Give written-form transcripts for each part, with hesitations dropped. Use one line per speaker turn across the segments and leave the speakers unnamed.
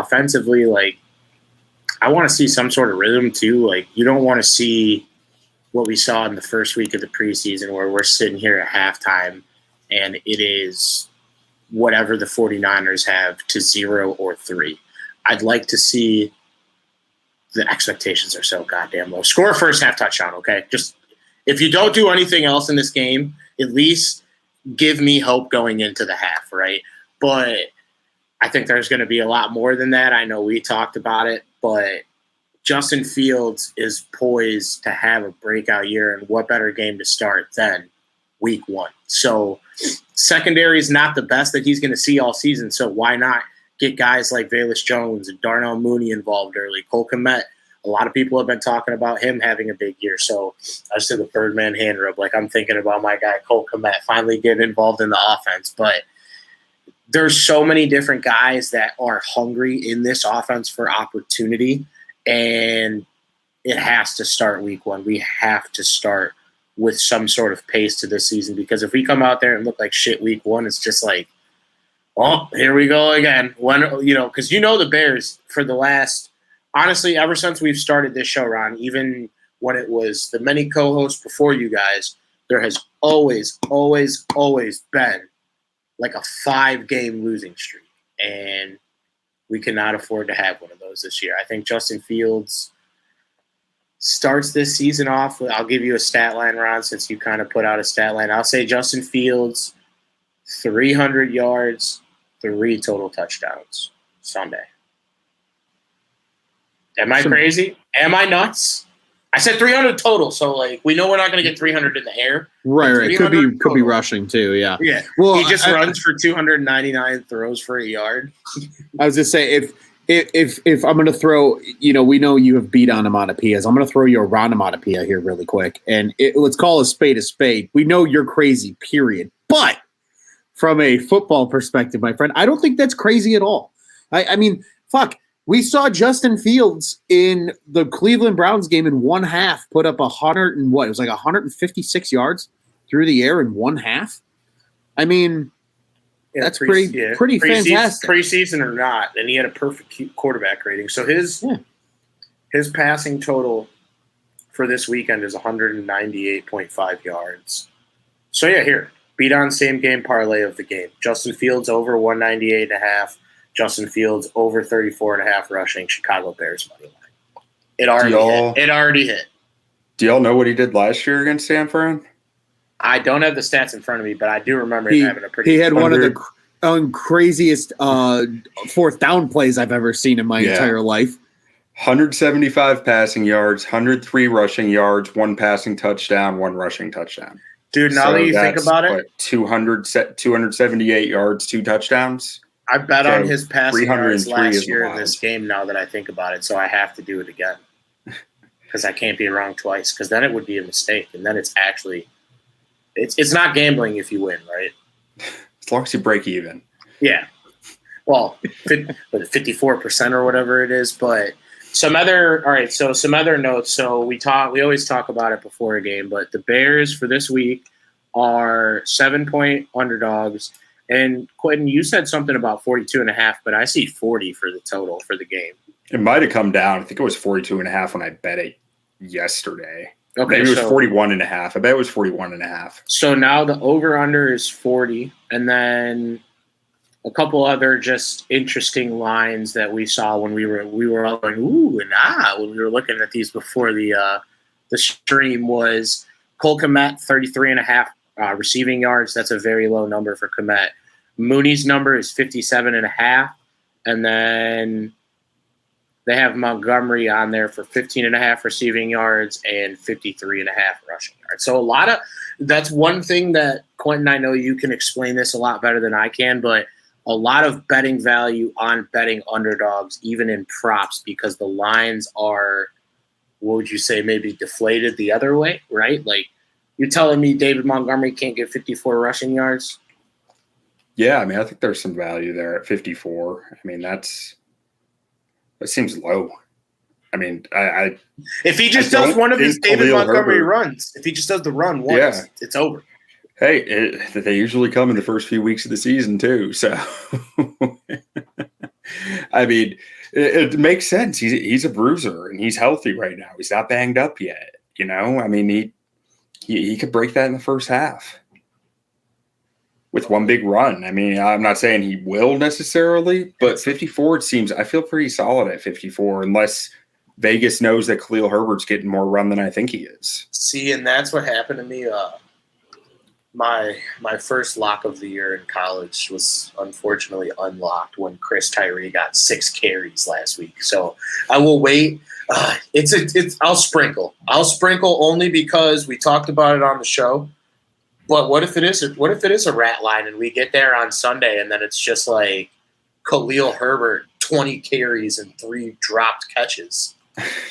offensively, like, I want to see some sort of rhythm too. Like, you don't want to see what we saw in the first week of the preseason where we're sitting here at halftime and it is whatever the 49ers have to 0 or 3. I'd like to see the expectations are so goddamn low. Score a first half touchdown, okay? Just if you don't do anything else in this game, at least give me hope going into the half, right? But I think there's going to be a lot more than that. I know we talked about it, but Justin Fields is poised to have a breakout year, and what better game to start than week 1? So secondary is not the best that he's going to see all season, so why not get guys like Velus Jones and Darnell Mooney involved early? Cole Kmet, a lot of people have been talking about him having a big year, so I just did the Birdman hand rub. Like, I'm thinking about my guy Cole Kmet finally getting involved in the offense, but there's so many different guys that are hungry in this offense for opportunity, and it has to start week 1. We have to start with some sort of pace to this season, because if we come out there and look like shit week 1, it's just like, oh, here we go again. When, because the Bears for the last, honestly, ever since we've started this show, Ron, even when it was the many co-hosts before you guys, there has always, always, always been like a 5-game losing streak, and we cannot afford to have one of those this year. I think Justin Fields starts this season off with, I'll give you a stat line, Ron, since you kind of put out a stat line. I'll say Justin Fields, 300 yards, 3 total touchdowns Sunday. Am I crazy? Am I nuts? I said 300 total, so like we know we're not going to get 300 in the air.
Right. Could be rushing too. Yeah.
Yeah. Well, he just runs for 299, throws for a yard.
I was just saying, if I'm going to throw, we know you have beat on onomatopoeias. I'm going to throw you a onomatopoeia here really quick, and let's call a spade a spade. We know you're crazy, period. But from a football perspective, my friend, I don't think that's crazy at all. I mean, fuck. We saw Justin Fields in the Cleveland Browns game in one half put up 156 yards through the air in one half. I mean, that's pretty fantastic.
Preseason or not, and he had a perfect quarterback rating. So his passing total for this weekend is 198.5 yards. So here, beat on same game parlay of the game. Justin Fields over 198.5. Justin Fields over 34.5 rushing. Chicago Bears money line. It already hit.
Do y'all know what he did last year against San Fran?
I don't have the stats in front of me, but I do remember him having a pretty.
He had one of the craziest fourth down plays I've ever seen in my entire life.
175 passing yards, 103 rushing yards, 1 passing touchdown, 1 rushing touchdown.
Dude, now that you think about it,
278 yards, 2 touchdowns.
I bet on his passing yards last year in this game now that I think about it, so I have to do it again. Because I can't be wrong twice, because then it would be a mistake, and then it's actually – it's not gambling if you win, right?
As long as you break even.
Yeah. Well, 54% or whatever it is, but some other notes. So we always talk about it before a game, but the Bears for this week are 7-point underdogs. And Quentin, you said something about 42.5, but I see 40 for the total for the game.
It might have come down. I think it was 42.5 when I bet it yesterday.
Okay,
maybe it was 41.5. I bet it was 41.5.
So now the over/under is 40, and then a couple other just interesting lines that we saw when we were all going ooh and ah when we were looking at these before the stream was Cole Kmet 33.5. Receiving yards, that's a very low number for Kmet. Mooney's number is 57.5, and then they have Montgomery on there for 15.5 receiving yards and 53.5 rushing yards. So that's one thing that Quentin, I know you can explain this a lot better than I can, but a lot of betting value on betting underdogs, even in props, because the lines are, what would you say, maybe deflated the other way, right? Like, you're telling me David Montgomery can't get 54 rushing yards?
Yeah, I mean, I think there's some value there at 54. I mean, that seems low. I mean,
if he just does one of these David Montgomery runs, if he just does the run once, it's over.
Hey, they usually come in the first few weeks of the season too. So I mean, it makes sense. He's a bruiser and he's healthy right now. He's not banged up yet. You know, I mean, he could break that in the first half with one big run. I mean, I'm not saying he will necessarily, but 54, I feel pretty solid at 54, unless Vegas knows that Khalil Herbert's getting more run than I think he is.
See, and that's what happened to me. My first lock of the year in college was unfortunately unlocked when Chris Tyree got 6 carries last week. So I will wait. I'll sprinkle. I'll sprinkle only because we talked about it on the show. But what if it is a rat line and we get there on Sunday and then it's just like Khalil Herbert, 20 carries and 3 dropped catches?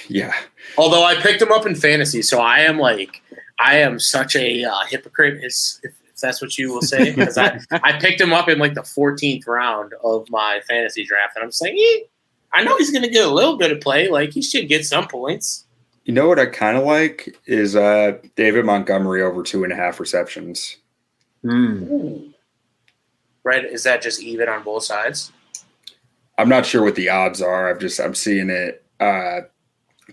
Yeah.
Although I picked him up in fantasy, so I am such a hypocrite, if that's what you will say, because I picked him up in like the 14th round of my fantasy draft, and I'm saying, I know he's going to get a little bit of play. Like, he should get some points.
You know what I kind of like is David Montgomery over 2.5 receptions.
Ooh. Right? Is that just even on both sides?
I'm not sure what the odds are. I'm seeing it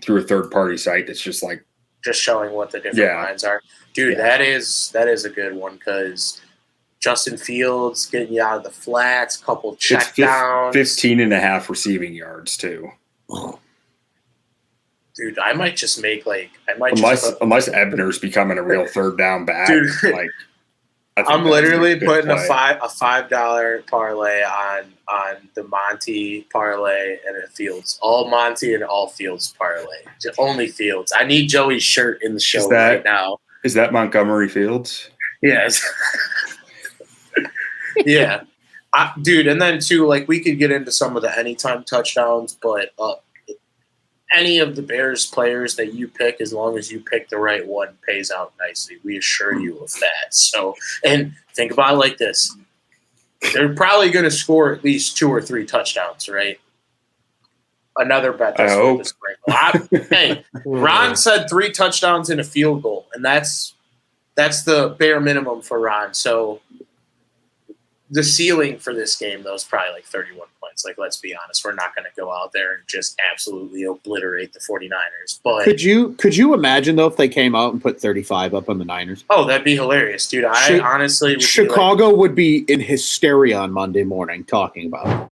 through a third-party site that's just like,
just showing what the different lines are. Dude, that is a good one because Justin Fields getting you out of the flats, couple check downs.
15.5 receiving yards, too.
Dude, I might just make
unless Ebner's becoming a real third down back.
Dude,
like
I'm literally putting a $5 parlay on the Monty parlay and it Fields. All Monty and all Fields parlay. Only Fields. I need Joey's shirt in the show right now.
Is that Montgomery Fields?
Yes. Yeah. Dude, and then too, like, we could get into some of the anytime touchdowns, but any of the Bears players that you pick, as long as you pick the right one, pays out nicely. We assure you of that. So, and think about it like this. They're probably going to score at least 2 or 3 touchdowns, right? Another bet.
I hope.
Hey, Ron said 3 touchdowns and a field goal, and that's the bare minimum for Ron. So the ceiling for this game, though, is probably like 31 points. Like, let's be honest. We're not going to go out there and just absolutely obliterate the 49ers. But
could you imagine, though, if they came out and put 35 up on the Niners?
Oh, that'd be hilarious, dude. I honestly would
Chicago would be in hysteria on Monday morning talking about it.